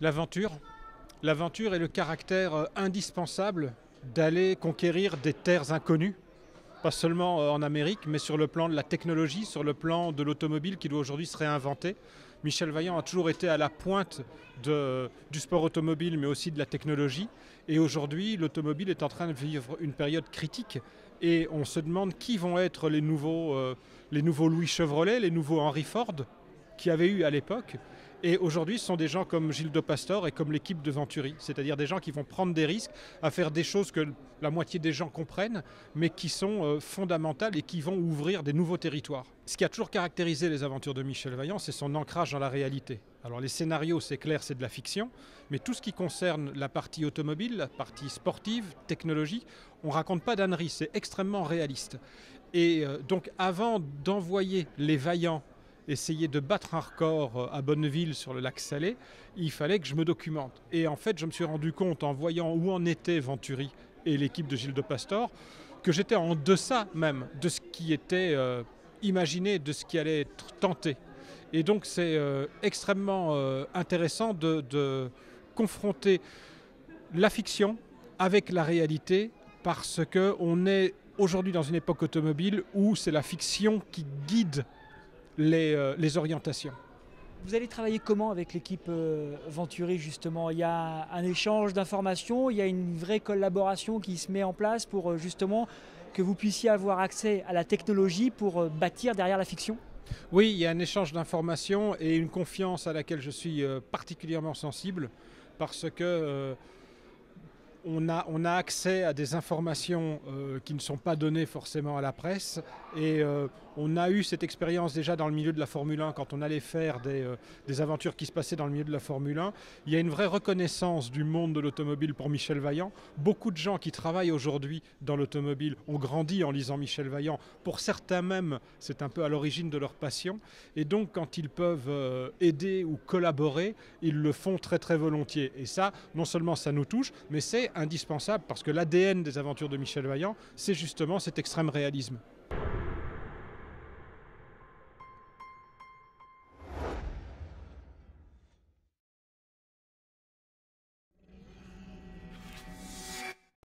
L'aventure. L'aventure et le caractère indispensable d'aller conquérir des terres inconnues, pas seulement en Amérique, mais sur le plan de la technologie, sur le plan de l'automobile qui doit aujourd'hui se réinventer. Michel Vaillant a toujours été à la pointe du sport automobile, mais aussi de la technologie. Et aujourd'hui, l'automobile est en train de vivre une période critique. Et on se demande qui vont être les nouveaux Louis Chevrolet, les nouveaux Henry Ford, qu'il y avait eu à l'époque. Et aujourd'hui, ce sont des gens comme Gilles de Pastor et comme l'équipe de Venturi, c'est-à-dire des gens qui vont prendre des risques à faire des choses que la moitié des gens comprennent, mais qui sont fondamentales et qui vont ouvrir des nouveaux territoires. Ce qui a toujours caractérisé les aventures de Michel Vaillant, c'est son ancrage dans la réalité. Alors les scénarios, c'est clair, c'est de la fiction, mais tout ce qui concerne la partie automobile, la partie sportive, technologique, on ne raconte pas d'âneries, c'est extrêmement réaliste. Et donc avant d'envoyer les Vaillants essayer de battre un record à Bonneville sur le lac Salé, il fallait que je me documente. Et en fait, je me suis rendu compte en voyant où en était Venturi et l'équipe de Gilles de Pastor, que j'étais en deçà même de ce qui était imaginé, de ce qui allait être tenté. Et donc c'est extrêmement intéressant de confronter la fiction avec la réalité, parce qu'on est aujourd'hui dans une époque automobile où c'est la fiction qui guide les orientations. Vous allez travailler comment avec l'équipe Venturi justement? Il y a un échange d'informations, il y a une vraie collaboration qui se met en place pour justement que vous puissiez avoir accès à la technologie pour bâtir derrière la fiction? Oui, il y a un échange d'informations et une confiance à laquelle je suis particulièrement sensible, parce que on a accès à des informations qui ne sont pas données forcément à la presse, et on a eu cette expérience déjà dans le milieu de la Formule 1 quand on allait faire des aventures qui se passaient dans le milieu de la Formule 1. Il y a une vraie reconnaissance du monde de l'automobile pour Michel Vaillant. Beaucoup de gens qui travaillent aujourd'hui dans l'automobile ont grandi en lisant Michel Vaillant. Pour certains même, c'est un peu à l'origine de leur passion. Et donc quand ils peuvent aider ou collaborer, ils le font très très volontiers. Et ça, non seulement ça nous touche, mais c'est indispensable, parce que l'ADN des aventures de Michel Vaillant, c'est justement cet extrême réalisme.